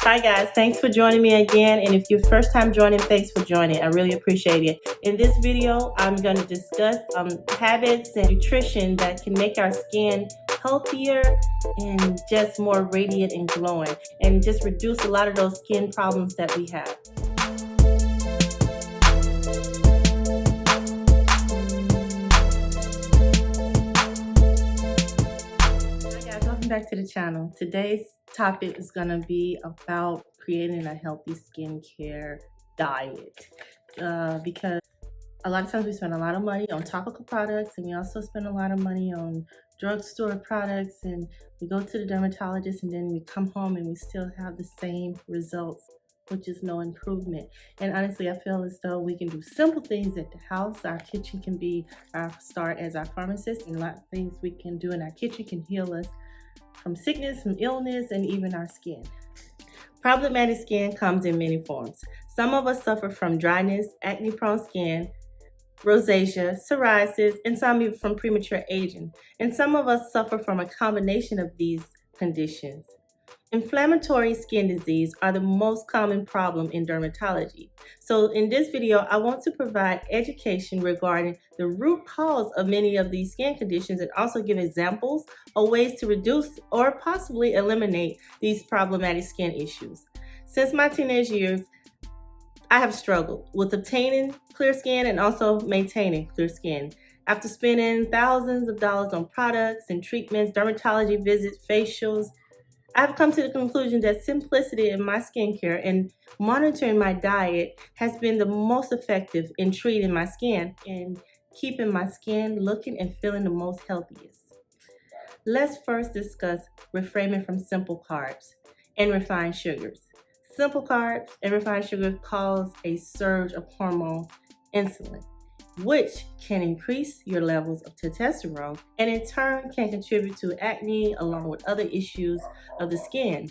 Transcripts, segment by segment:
Hi guys, thanks for joining me again, and if you're first time joining, thanks for joining. I really appreciate it. In this video, I'm going to discuss habits and nutrition that can make our skin healthier and just more radiant and glowing, and just reduce a lot of those skin problems that we have. Welcome back to the channel. Today's topic is going to be about creating a healthy skincare diet because a lot of times we spend a lot of money on topical products, and we also spend a lot of money on drugstore products, and we go to the dermatologist, and then we come home and we still have the same results, which is no improvement. And honestly, I feel as though we can do simple things at the house. Our kitchen can be our start as our pharmacist, and a lot of things we can do in our kitchen can heal us from sickness, from illness, and even our skin. Problematic skin comes in many forms. Some of us suffer from dryness, acne-prone skin, rosacea, psoriasis, and some even from premature aging. And some of us suffer from a combination of these conditions. Inflammatory skin disease are the most common problem in dermatology. So in this video, I want to provide education regarding the root cause of many of these skin conditions, and also give examples of ways to reduce or possibly eliminate these problematic skin issues. Since my teenage years, I have struggled with obtaining clear skin and also maintaining clear skin. After spending thousands of dollars on products and treatments, dermatology visits, facials, I've come to the conclusion that simplicity in my skincare and monitoring my diet has been the most effective in treating my skin and keeping my skin looking and feeling the most healthiest. Let's first discuss refraining from simple carbs and refined sugars. Simple carbs and refined sugar cause a surge of hormone insulin, which can increase your levels of testosterone and in turn can contribute to acne along with other issues of the skin.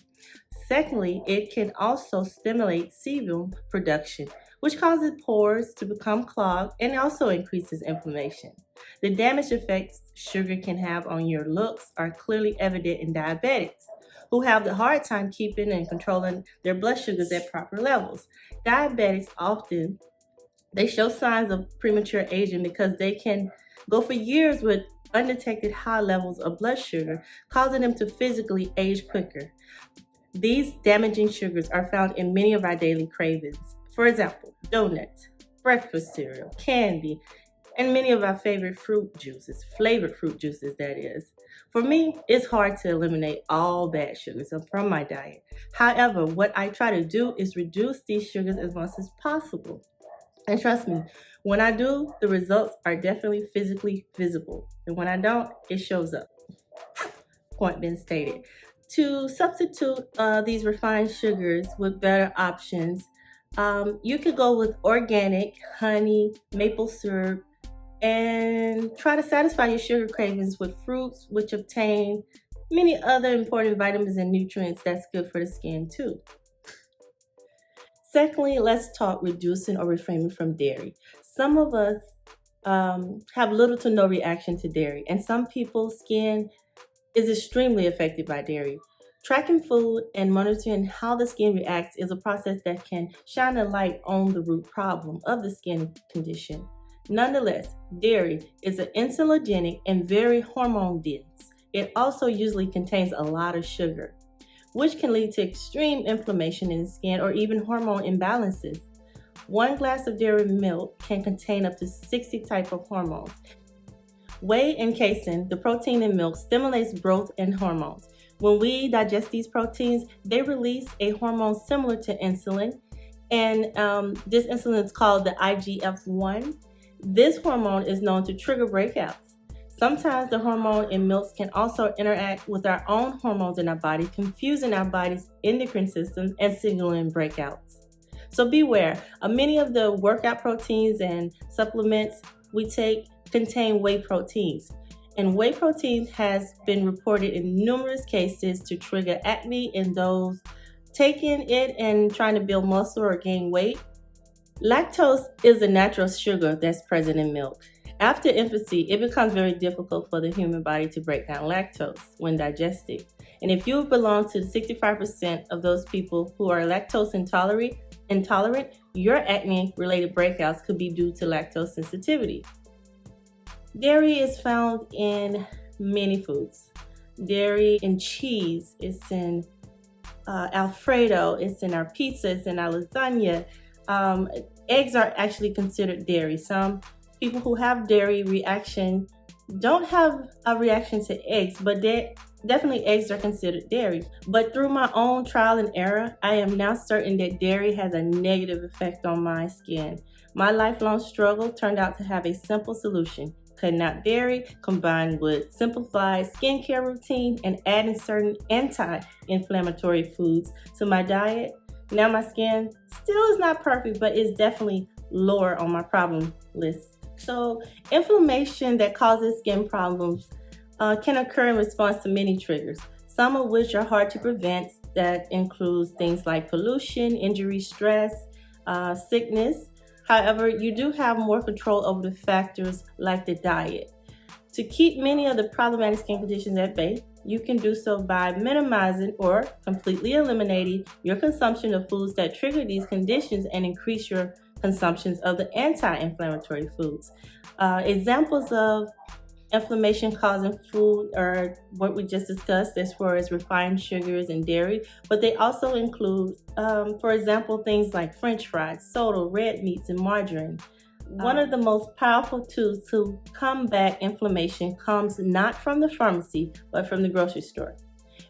Secondly, it can also stimulate sebum production, which causes pores to become clogged and also increases inflammation. The damage effects sugar can have on your looks are clearly evident in diabetics, who have the hard time keeping and controlling their blood sugars at proper levels. Diabetics often show signs of premature aging because they can go for years with undetected high levels of blood sugar, causing them to physically age quicker. These damaging sugars are found in many of our daily cravings. For example, donuts, breakfast cereal, candy, and many of our favorite fruit juices, flavored fruit juices that is. For me, it's hard to eliminate all bad sugars from my diet. However, what I try to do is reduce these sugars as much as possible. And trust me, when I do, the results are definitely physically visible. And when I don't, it shows up. Point been stated. To substitute these refined sugars with better options, you could go with organic honey, maple syrup, and try to satisfy your sugar cravings with fruits, which obtain many other important vitamins and nutrients that's good for the skin too. Secondly, let's talk reducing or refraining from dairy. Some of us have little to no reaction to dairy, and some people's skin is extremely affected by dairy. Tracking food and monitoring how the skin reacts is a process that can shine a light on the root problem of the skin condition. Nonetheless, dairy is an insulinogenic and very hormone dense. It also usually contains a lot of sugar, which can lead to extreme inflammation in the skin or even hormone imbalances. One glass of dairy milk can contain up to 60 types of hormones. Whey and casein, the protein in milk, stimulates growth and hormones. When we digest these proteins, they release a hormone similar to insulin, and this insulin is called the IGF-1. This hormone is known to trigger breakouts. Sometimes the hormone in milks can also interact with our own hormones in our body, confusing our body's endocrine system and signaling breakouts. So beware, many of the workout proteins and supplements we take contain whey proteins. And whey protein has been reported in numerous cases to trigger acne in those taking it and trying to build muscle or gain weight. Lactose is a natural sugar that's present in milk. After infancy, it becomes very difficult for the human body to break down lactose when digested. And if you belong to the 65% of those people who are lactose intolerant, your acne-related breakouts could be due to lactose sensitivity. Dairy is found in many foods. Dairy in cheese, it's in Alfredo, it's in our pizza, it's in our lasagna. Eggs are actually considered dairy. Some people who have dairy reaction don't have a reaction to eggs, but definitely eggs are considered dairy. But through my own trial and error, I am now certain that dairy has a negative effect on my skin. My lifelong struggle turned out to have a simple solution: cutting out dairy, combined with simplified skincare routine and adding certain anti-inflammatory foods to my diet. Now my skin still is not perfect, but it's definitely lower on my problem list. So inflammation that causes skin problems can occur in response to many triggers, some of which are hard to prevent. That includes things like pollution, injury, stress, sickness. However, you do have more control over the factors like the diet. To keep many of the problematic skin conditions at bay, you can do so by minimizing or completely eliminating your consumption of foods that trigger these conditions and increase your consumptions of the anti-inflammatory foods. Examples of inflammation causing food are what we just discussed as far as refined sugars and dairy, but they also include, for example, things like French fries, soda, red meats, and margarine. One of the most powerful tools to combat inflammation comes not from the pharmacy, but from the grocery store.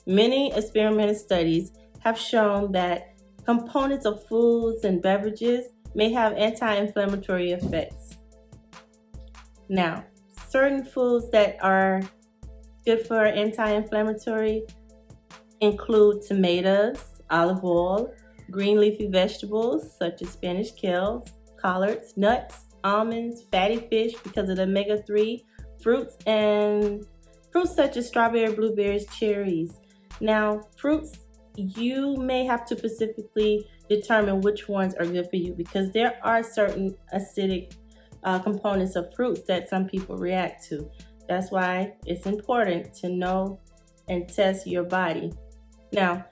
Many experimental studies have shown that components of foods and beverages may have anti-inflammatory effects. Now, certain foods that are good for anti-inflammatory include tomatoes, olive oil, green leafy vegetables such as Spanish kale, collards, nuts, almonds, fatty fish because of the omega-3, fruits such as strawberry, blueberries, cherries. Now, fruits, you may have to specifically determine which ones are good for you because there are certain acidic components of fruits that some people react to. That's why it's important to know and test your body. Now,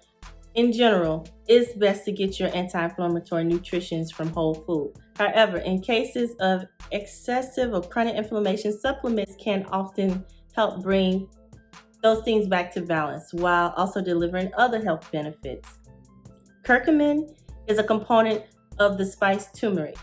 in general, it's best to get your anti-inflammatory nutrition from whole food. However, in cases of excessive or chronic inflammation, supplements can often help bring those things back to balance while also delivering other health benefits. Curcumin is a component of the spice turmeric,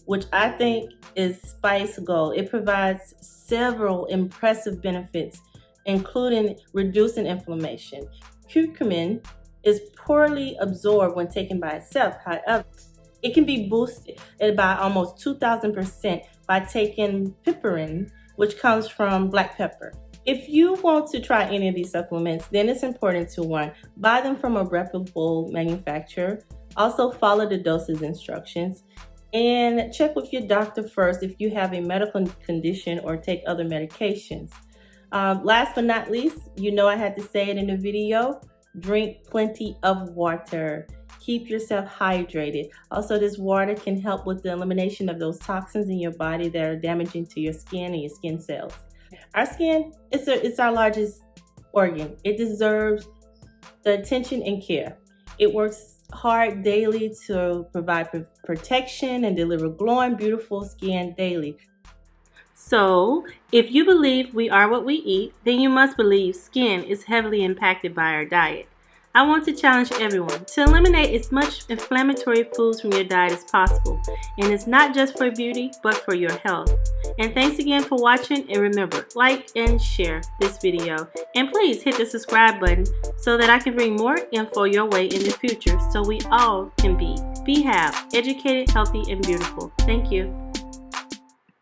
which I think is spice gold. It provides several impressive benefits, including reducing inflammation. Curcumin is poorly absorbed when taken by itself. However, it can be boosted by almost 2,000% by taking piperine, which comes from black pepper. If you want to try any of these supplements, then it's important to, one, buy them from a reputable manufacturer. Also, follow the dosage instructions and check with your doctor first if you have a medical condition or take other medications. Last but not least, I had to say it in the video, drink plenty of water. Keep yourself hydrated. Also, this water can help with the elimination of those toxins in your body that are damaging to your skin and your skin cells. Our skin, it's our largest organ. It deserves the attention and care. It works hard daily to provide protection and deliver glowing, beautiful skin daily. So, if you believe we are what we eat, then you must believe skin is heavily impacted by our diet. I want to challenge everyone to eliminate as much inflammatory foods from your diet as possible. And it's not just for beauty, but for your health. And thanks again for watching, and remember, like and share this video. And please hit the subscribe button so that I can bring more info your way in the future so we all can be BEHAB, educated, healthy, and beautiful. Thank you.